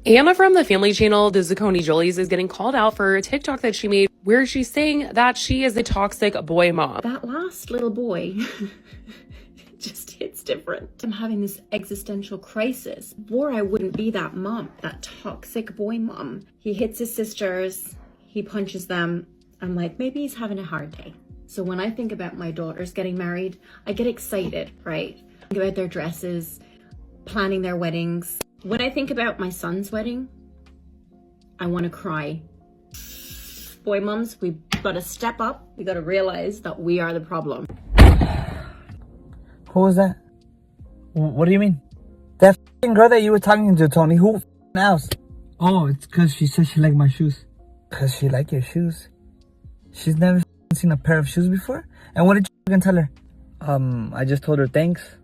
Anna from the Family Channel, the Zucconi Jolies, is getting called out for a TikTok that she made where she's saying that she is a toxic boy mom. That last little boy just hits different. I'm having this existential crisis. Or I wouldn't be that mom, that toxic boy mom. He hits his sisters, he punches them. I'm like, maybe he's having a hard day. So when I think about my daughters getting married, I get excited, right? Think about their dresses, planning their weddings. When I think about my son's wedding, I want to cry. Boy moms, we got to step up. We got to realize that we are the problem. Who was that? What do you mean? That f***ing girl that you were talking to, Tony. Who f***ing else? Oh, it's because she said she liked my shoes. Because she liked your shoes? She's never f***ing seen a pair of shoes before? And what did you f***ing tell her? I just told her thanks.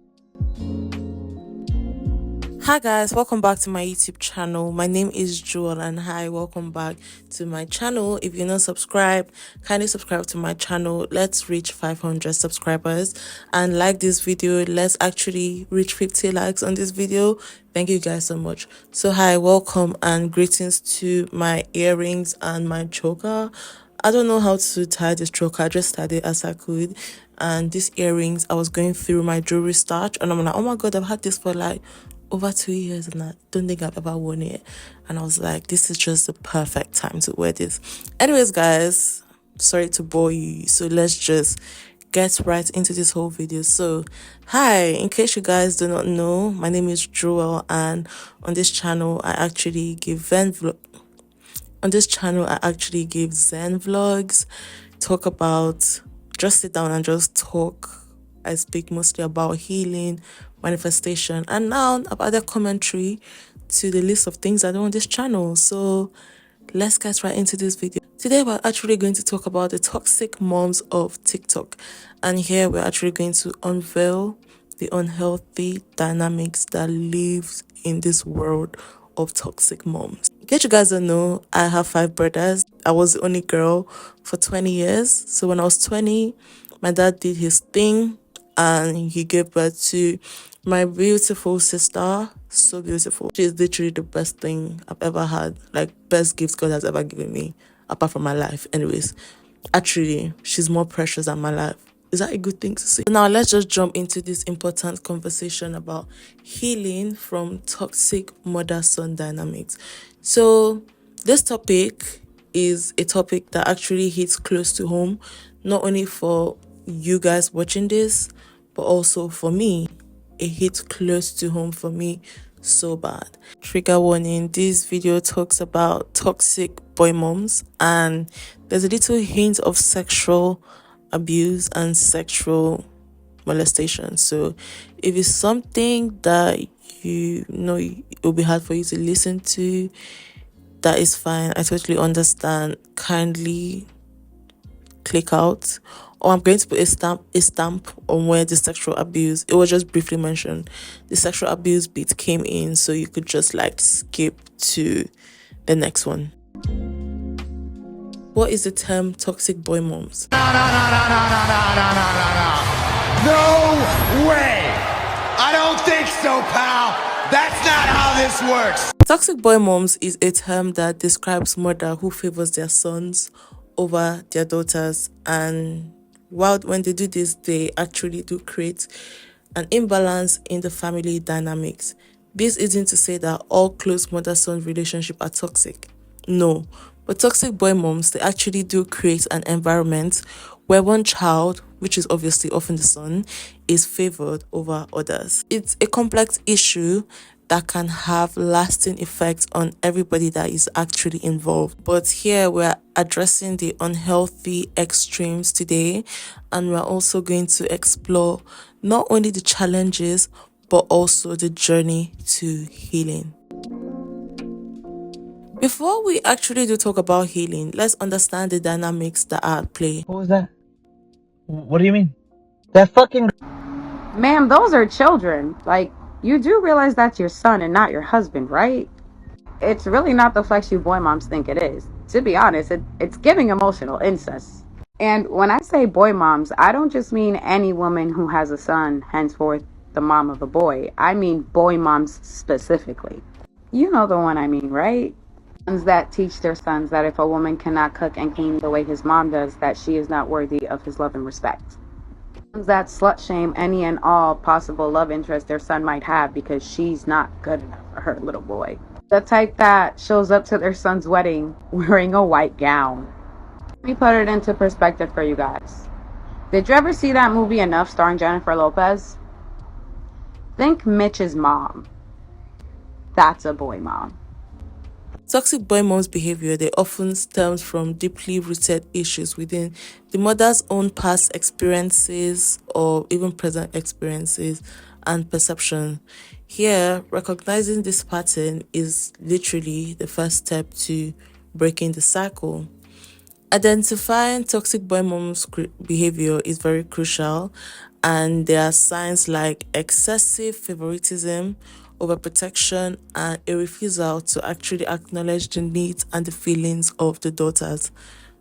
Hi guys, welcome back to my YouTube channel. My name is Jewel and hi, welcome back to my channel. If you're not subscribed, kindly subscribe to my channel. Let's reach 500 subscribers and like this video. Let's actually reach 50 likes on this video. Thank you guys so much. So hi, welcome and greetings to my earrings and my choker. I don't know how to tie this choker. I just tied it as I could. And these earrings, I was going through my jewelry stash and I'm like, oh my god, I've had this for like over 2 years and I don't think I've ever worn it. And I was like, this is just the perfect time to wear this. Anyways guys, sorry to bore you, so let's just get right into this whole video. So hi, in case you guys do not know, my name is Joel and on this channel I actually give Zen vlogs, talk about, just sit down and just talk. I speak mostly about healing, manifestation, and now I've added commentary to the list of things I do on this channel. So let's get right into this video. Today we're actually going to talk about the toxic moms of TikTok, and here we're actually going to unveil the unhealthy dynamics that lives in this world of toxic moms. In case you guys don't know, I have 5 brothers. I was the only girl for 20 years. So when I was 20, my dad did his thing and he gave birth to my beautiful sister. So beautiful. She's literally the best thing I've ever had. Like, best gifts God has ever given me, apart from my life. Anyways, actually, she's more precious than my life. Is that a good thing to say? Now, let's just jump into this important conversation about healing from toxic mother-son dynamics. So, this topic is a topic that actually hits close to home, not only for you guys watching this, but also for me. It hits close to home for me so bad. Trigger warning, this video talks about toxic boy moms and there's a little hint of sexual abuse and sexual molestation. So if it's something that you know it will be hard for you to listen to, that is fine. I totally understand. Kindly click out, or I'm going to put a stamp on where the sexual abuse, it was just briefly mentioned, the sexual abuse bit came in, so you could just like skip to the next one. What is the term toxic boy moms? No way! I don't think so, pal. That's not how this works. Toxic boy moms is a term that describes mother who favors their sons over their daughters, and when they do this, they actually do create an imbalance in the family dynamics. This isn't to say that all close mother-son relationships are toxic. No, but toxic boy moms, they actually do create an environment where one child, which is obviously often the son, is favored over others. It's a complex issue that can have lasting effects on everybody that is actually involved. But here we're addressing the unhealthy extremes today, and we're also going to explore not only the challenges, but also the journey to healing. Before we actually do talk about healing, let's understand the dynamics that are at play. Who was that? What do you mean? That fucking... Ma'am, those are children. Like, you do realize that's your son and not your husband, right? It's really not the flex you boy moms think it is. To be honest, it's giving emotional incest. And when I say boy moms, I don't just mean any woman who has a son, henceforth the mom of a boy. I mean boy moms specifically. You know the one I mean, right? Ones that teach their sons that if a woman cannot cook and clean the way his mom does, that she is not worthy of his love and respect. Ones that slut shame any and all possible love interest their son might have because she's not good enough for her little boy. The type that shows up to their son's wedding wearing a white gown. Let me put it into perspective for you guys. Did you ever see that movie Enough starring Jennifer Lopez? Think Mitch's mom. That's a boy mom. Toxic boy mom's behavior, they often stems from deeply rooted issues within the mother's own past experiences or even present experiences and perception. Here, recognizing this pattern is literally the first step to breaking the cycle. Identifying toxic boy mom's behavior is very crucial, and there are signs like excessive favoritism, overprotection, and a refusal to actually acknowledge the needs and the feelings of the daughters.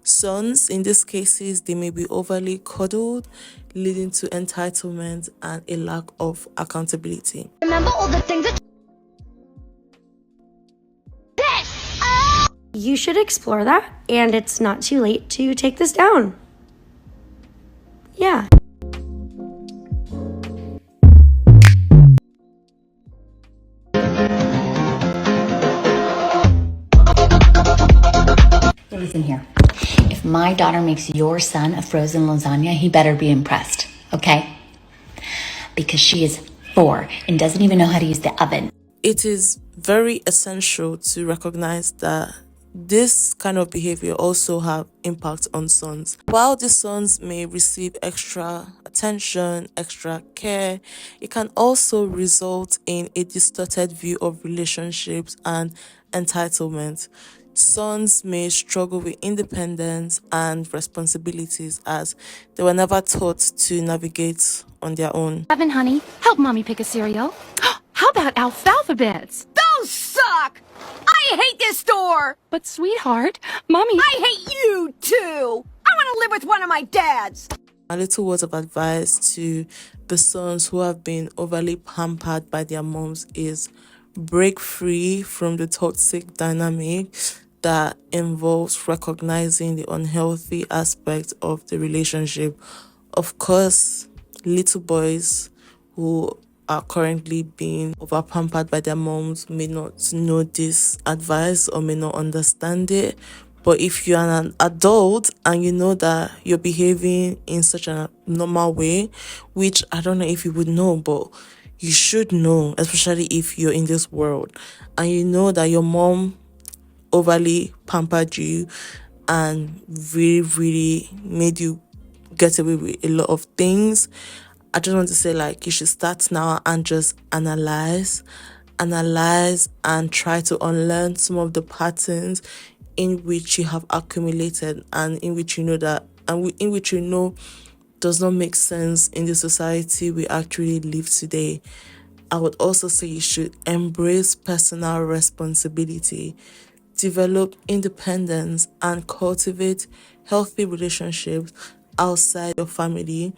Sons, in these cases, they may be overly coddled, leading to entitlement and a lack of accountability. Remember all the things that you should explore that, and it's not too late to take this down. Yeah. Listen here. If my daughter makes your son a frozen lasagna, he better be impressed, okay? Because she is 4 and doesn't even know how to use the oven. It is very essential to recognize that this kind of behavior also have impact on sons. While the sons may receive extra attention, extra care, it can also result in a distorted view of relationships and entitlement. Sons may struggle with independence and responsibilities as they were never taught to navigate on their own. Evan, honey, help mommy pick a cereal. How about alfalfa bits? Those suck! I hate this store! But sweetheart, mommy... I hate you too! I want to live with one of my dads! A little words of advice to the sons who have been overly pampered by their moms is break free from the toxic dynamic that involves recognizing the unhealthy aspect of the relationship. Of course, little boys who are currently being over pampered by their moms may not know this advice or may not understand it. But if you're an adult and you know that you're behaving in such a normal way, which I don't know if you would know, but you should know, especially if you're in this world, and you know that your mom overly pampered you and really made you get away with a lot of things. I just want to say, like, you should start now and just analyze and try to unlearn some of the patterns in which you have accumulated and in which you know that in which you know does not make sense in the society we actually live today. I would also say you should embrace personal responsibility, develop independence, and cultivate healthy relationships outside your family,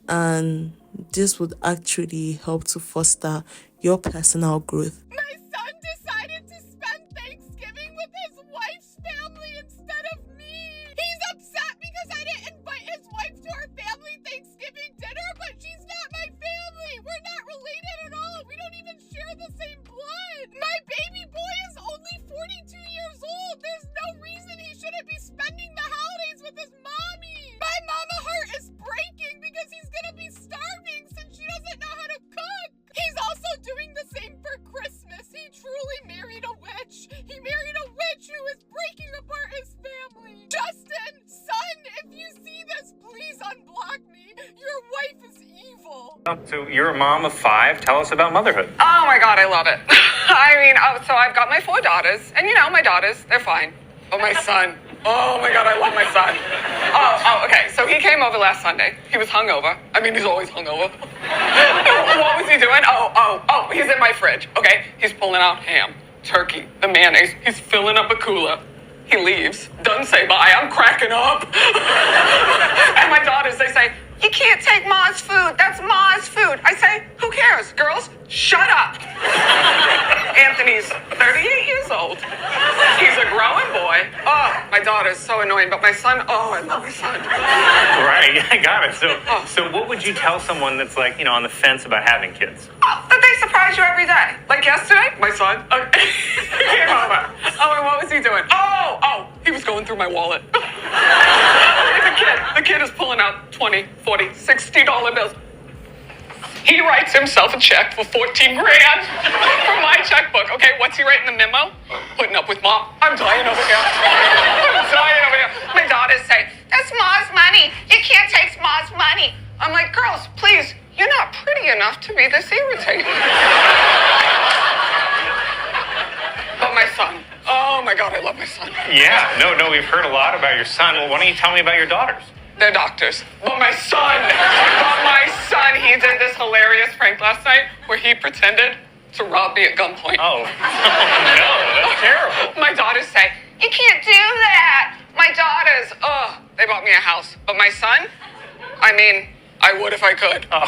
and this would actually help to foster your personal growth. My son decided to spend Thanksgiving with his wife's family instead of me! He's upset because I didn't invite his wife to our family Thanksgiving dinner, but she's not my family! We're not related at all! We don't even share the same blood! My baby boy is only 42 years old! There's no reason he shouldn't be spending the holidays with his mommy! My mama heart is breaking because he's gonna be starving since she doesn't know how to cook! He's also doing the same for Christmas. He truly married a witch. He married a witch who is breaking apart his family. Justin, son, if you see this, please unblock me. Your wife is evil. So you're a mom of 5. Tell us about motherhood. Oh my God, I love it. I mean, so I've got my 4 daughters, and you know, my daughters, they're fine. Oh, my son. Oh my God, I love my son. Okay, so he came over last Sunday. He was hungover. I mean, he's always hungover. What was he doing? He's in my fridge, okay? He's pulling out ham, turkey, the mayonnaise. He's filling up a cooler. He leaves, doesn't say bye. I'm cracking up. And my daughters, they say, You can't take Ma's food. That's Ma's food. I say, who cares? Girls, shut up. Anthony's 38 years old. He's a growing boy. Oh, my daughter's so annoying, but my son, oh, I love my son. Right, I got it. So what would you tell someone that's like, on the fence about having kids? Oh, that they surprise you every day. Like yesterday, my son he came over. Oh, and what was he doing? Oh, he was going through my wallet. The kid is pulling out $20, $40, $60 bills. He writes himself a check for $14,000 from my checkbook. Okay, what's he writing the memo? Putting up with Mom. I'm dying over here. I'm dying over here. My daughters say, that's Ma's money. You can't take Ma's money. I'm like, girls, please, you're not pretty enough to be this irritating. But my son. Oh my God, I love my son. Yeah, no, we've heard a lot about your son. Well, why don't you tell me about your daughters? They're doctors. But my son, he did this hilarious prank last night where he pretended to rob me at gunpoint. Oh, no, that's terrible. My daughters say, you can't do that. My daughters, they bought me a house. But my son, I would if I could. Oh.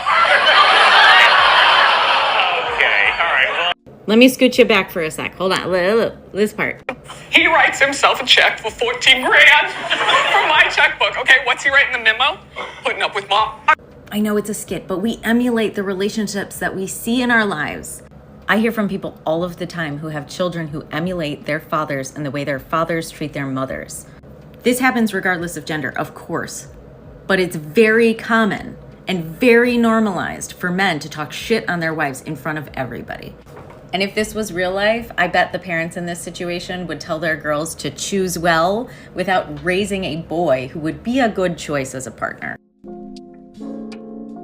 Okay, all right, well. Let me scoot you back for a sec. Hold on. Look, this part. He writes himself a check for $14,000 from my checkbook. Okay, what's he writing the memo? Putting up with Mom. I know it's a skit, but we emulate the relationships that we see in our lives. I hear from people all of the time who have children who emulate their fathers and the way their fathers treat their mothers. This happens regardless of gender, of course, but it's very common and very normalized for men to talk shit on their wives in front of everybody. And if this was real life, I bet the parents in this situation would tell their girls to choose well without raising a boy who would be a good choice as a partner.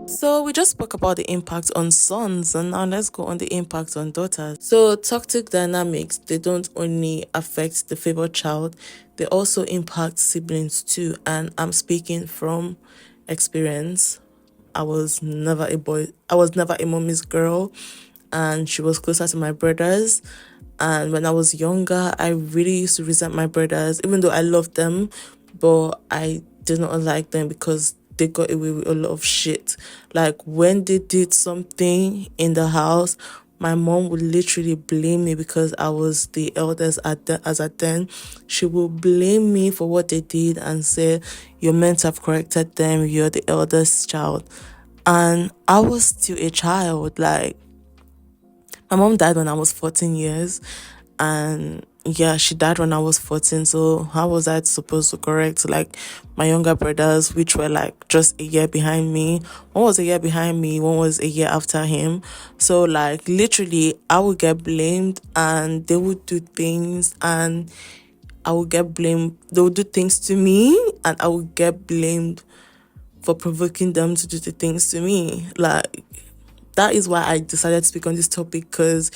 So we just spoke about the impact on sons, and now let's go on the impact on daughters. So toxic dynamics, they don't only affect the favored child, they also impact siblings too. And I'm speaking from experience. I was never a mommy's girl, and she was closer to my brothers. And when I was younger, I really used to resent my brothers, even though I loved them, but I did not like them because they got away with a lot of shit. Like when they did something in the house, my mom would literally blame me because I was the eldest as at then. She would blame me for what they did and say, you're meant to have corrected them, you're the eldest child. And I was still a child. Like, my mom died when I was 14 years, and yeah, she died when I was 14. So how was I supposed to correct like my younger brothers, which were like just a year behind me? One was a year behind me, one was a year after him. So like literally I would get blamed, and they would do things and I would get blamed. They would do things to me and I would get blamed for provoking them to do the things to me. Like, that is why I decided to speak on this topic, because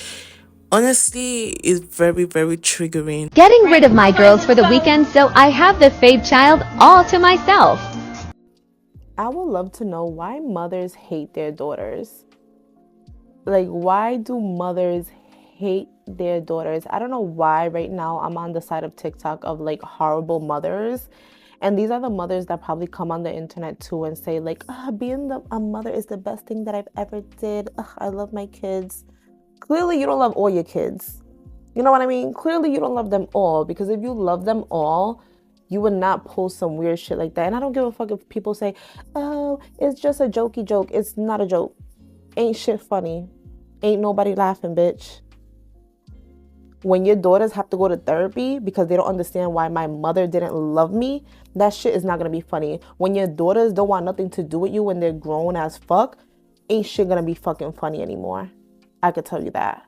honestly, it's very, very triggering. Getting rid of my girls for the weekend so I have the fave child all to myself. I would love to know why mothers hate their daughters. Like, why do mothers hate their daughters? I don't know why right now I'm on the side of TikTok of like horrible mothers. And these are the mothers that probably come on the internet too and say like, being a mother is the best thing that I've ever did. I love my kids. Clearly you don't love all your kids. You know what I mean? Clearly you don't love them all, because if you love them all, you would not post some weird shit like that. And I don't give a fuck if people say, oh, it's just a jokey joke. It's not a joke. Ain't shit funny. Ain't nobody laughing, bitch. When your daughters have to go to therapy because they don't understand why my mother didn't love me, that shit is not going to be funny. When your daughters don't want nothing to do with you when they're grown as fuck, ain't shit going to be fucking funny anymore. I could tell you that.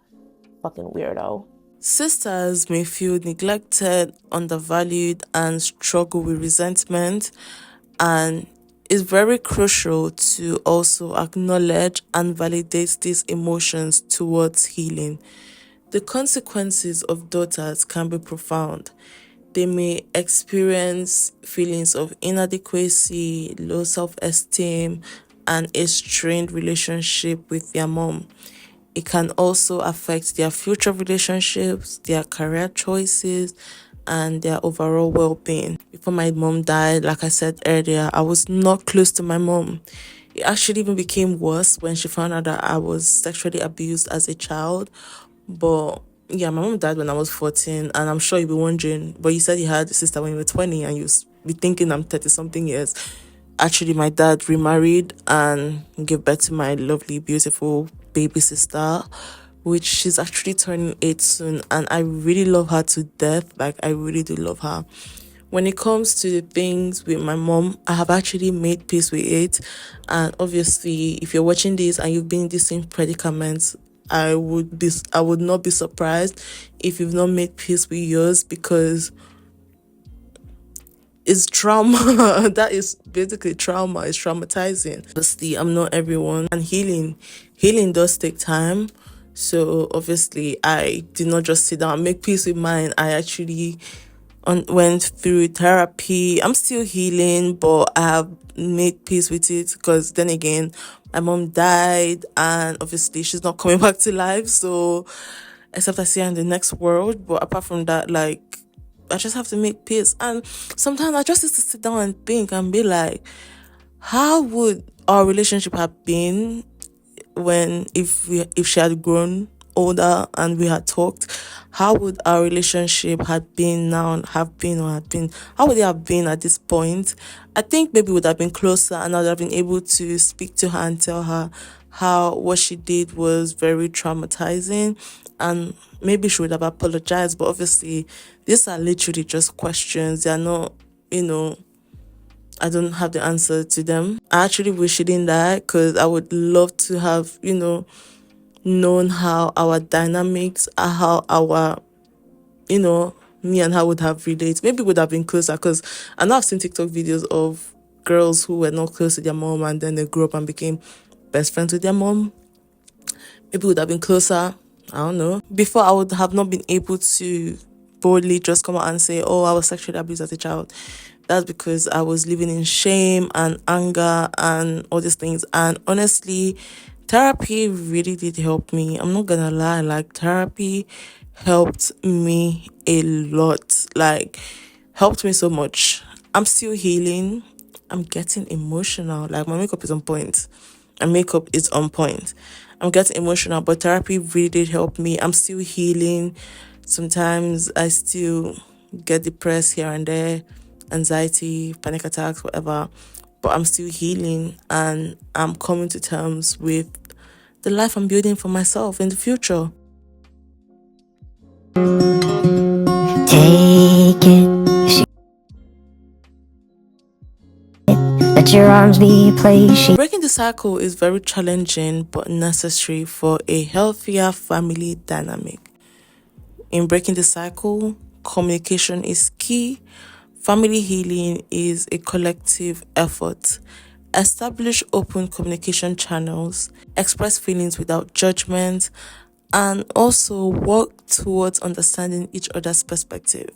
Fucking weirdo. Sisters may feel neglected, undervalued, and struggle with resentment. And it's very crucial to also acknowledge and validate these emotions towards healing. The consequences of daughters can be profound. They may experience feelings of inadequacy, low self-esteem, and a strained relationship with their mom. It can also affect their future relationships, their career choices, and their overall well-being. Before my mom died, like I said earlier, I was not close to my mom. It actually even became worse when she found out that I was sexually abused as a child. But yeah, my mom died when I was 14, and I'm sure you'll be wondering, but you said you had a sister when you were 20, and you be thinking I'm 30 something years. Actually, my dad remarried and gave birth to my lovely, beautiful baby sister, which she's actually turning 8 soon, and I really love her to death. Like, I really do love her. When it comes to the things with my mom, I have actually made peace with it. And obviously, if you're watching this and you've been in the same predicament, I would not be surprised if you've not made peace with yours, because it's trauma. That is basically trauma. It's traumatizing. Obviously, I'm not everyone, and healing does take time. So obviously, I did not just sit down and make peace with mine. I actually went through therapy. I'm still healing, but I have made peace with it, because then again, my mom died, and obviously she's not coming back to life. So except I see her in the next world. But apart from that, like, I just have to make peace. And sometimes I just need to sit down and think and be like, how would our relationship have been if she had grown older and we had talked? How would our relationship how would it have been at this point? I think maybe we would have been closer, and I would have been able to speak to her and tell her how what she did was very traumatizing, and maybe she would have apologized. But obviously, these are literally just questions. They are not, I don't have the answer to them. I actually wish she didn't die, because I would love to have, known how our dynamics, how our, me and her would have related. Maybe would have been closer, because I know I've seen TikTok videos of girls who were not close to their mom, and then they grew up and became best friends with their mom. Maybe would have been closer. I don't know. Before, I would have not been able to boldly just come out and say, oh, I was sexually abused as a child. That's because I was living in shame and anger and all these things. And honestly, therapy really did help me. I'm not gonna lie, like, therapy helped me a lot. Like, helped me so much. I'm still healing. I'm getting emotional. Like, my makeup is on point. And makeup is on point. I'm getting emotional, but therapy really did help me. I'm still healing. Sometimes I still get depressed here and there, anxiety, panic attacks, whatever. But I'm still healing, and I'm coming to terms with the life I'm building for myself in the future. Take it. Let your arms be placed. Breaking the cycle is very challenging but necessary for a healthier family dynamic. In breaking the cycle, communication is key. Family healing is a collective effort. Establish open communication channels, express feelings without judgment, and also work towards understanding each other's perspective.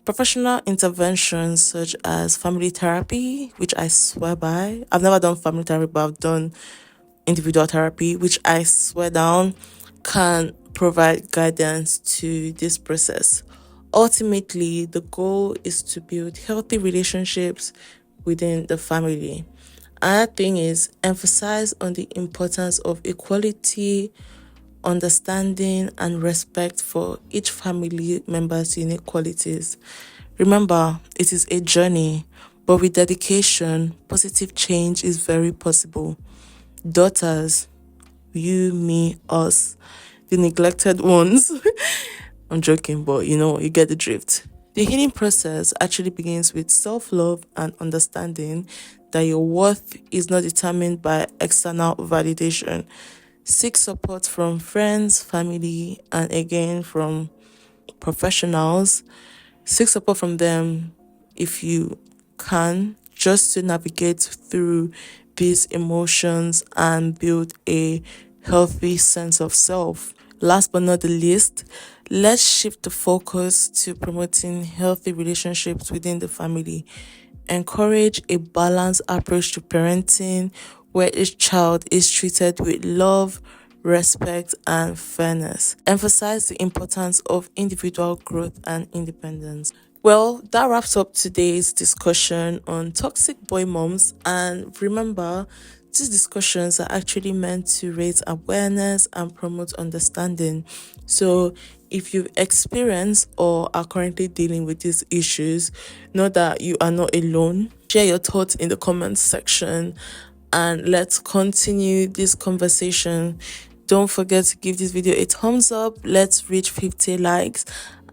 Professional interventions such as family therapy, which I swear by. I've never done family therapy, but I've done individual therapy, which I swear down can provide guidance to this process. Ultimately, the goal is to build healthy relationships within the family. Another thing is emphasize on the importance of equality, understanding, and respect for each family member's unique qualities. Remember, it is a journey, but with dedication, positive change is very possible. Daughters, you, me, us, the neglected ones. I'm joking, but you get the drift. The healing process actually begins with self-love and understanding that your worth is not determined by external validation. Seek support from friends, family, and again from professionals. Seek support from them if you can, just to navigate through these emotions and build a healthy sense of self. Last but not the least, let's shift the focus to promoting healthy relationships within the family. Encourage a balanced approach to parenting where each child is treated with love, respect, and fairness. Emphasize the importance of individual growth and independence. Well, that wraps up today's discussion on toxic boy moms. And remember, these discussions are actually meant to raise awareness and promote understanding. So if you've experienced or are currently dealing with these issues, know that you are not alone. Share your thoughts in the comments section and let's continue this conversation. Don't forget to give this video a thumbs up. Let's reach 50 likes.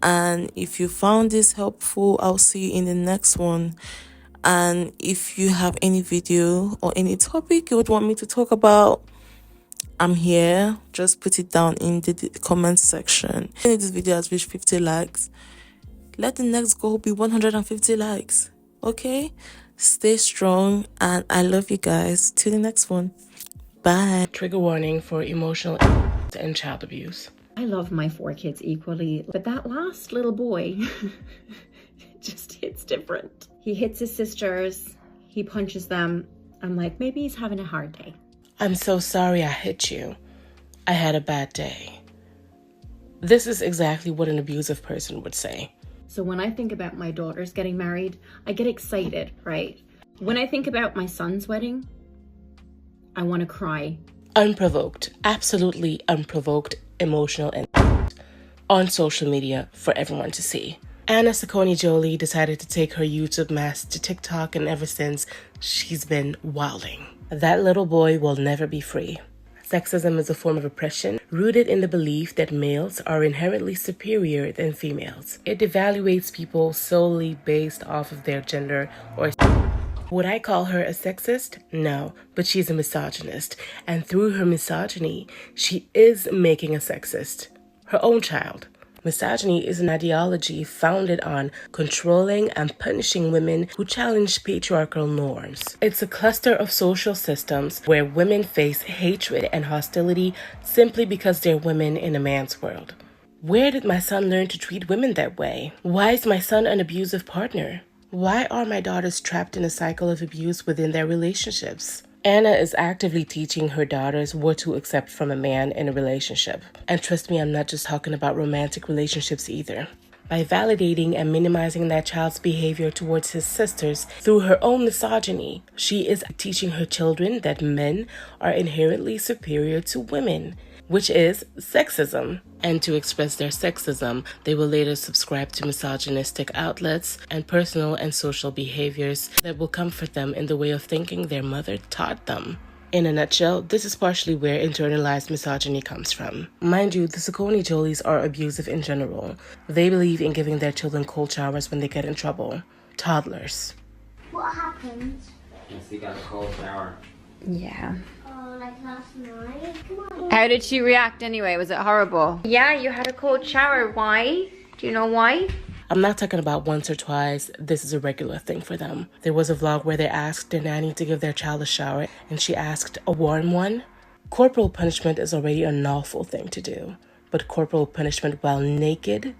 And if you found this helpful, I'll see you in the next one. And if you have any video or any topic you would want me to talk about, I'm here. Just put it down in the comments section. If this video has reached 50 likes, let the next goal be 150 likes. Okay? Stay strong and I love you guys. Till the next one. Bye. Trigger warning for emotional and child abuse. I love my 4 kids equally, but that last little boy just hits different. He hits his sisters, he punches them. I'm like, maybe he's having a hard day. I'm so sorry I hit you. I had a bad day. This is exactly what an abusive person would say. So when I think about my daughters getting married, I get excited, right? When I think about my son's wedding, I want to cry. Unprovoked, absolutely unprovoked, emotional and on social media for everyone to see. Anna Saccone Jolie decided to take her YouTube mess to TikTok, and ever since, she's been wilding. That little boy will never be free. Sexism is a form of oppression rooted in the belief that males are inherently superior than females. It devaluates people solely based off of their gender or would I call her a sexist? No, but she's a misogynist. And through her misogyny, she is making a sexist her own child. Misogyny is an ideology founded on controlling and punishing women who challenge patriarchal norms. It's a cluster of social systems where women face hatred and hostility simply because they're women in a man's world. Where did my son learn to treat women that way? Why is my son an abusive partner? Why are my daughters trapped in a cycle of abuse within their relationships? Anna is actively teaching her daughters what to accept from a man in a relationship. And trust me, I'm not just talking about romantic relationships either. By validating and minimizing that child's behavior towards his sisters through her own misogyny, she is teaching her children that men are inherently superior to women, which is sexism. And to express their sexism, they will later subscribe to misogynistic outlets and personal and social behaviors that will comfort them in the way of thinking their mother taught them. In a nutshell, this is partially where internalized misogyny comes from. Mind you, the Saccone Jolies are abusive in general. They believe in giving their children cold showers when they get in trouble. Toddlers. What happened? She got a cold shower. Yeah. Like last night. Come on. How did she react anyway? Was it horrible? Yeah, you had a cold shower. Why? Do you know why? I'm not talking about once or twice. This is a regular thing for them. There was a vlog where they asked their nanny to give their child a shower, and she asked a warm one. Corporal punishment is already a lawful thing to do, but corporal punishment while naked?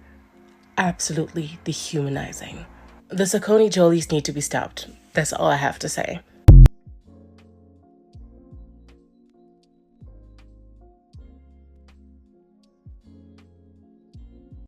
Absolutely dehumanizing. The Saccone Jolies need to be stopped. That's all I have to say.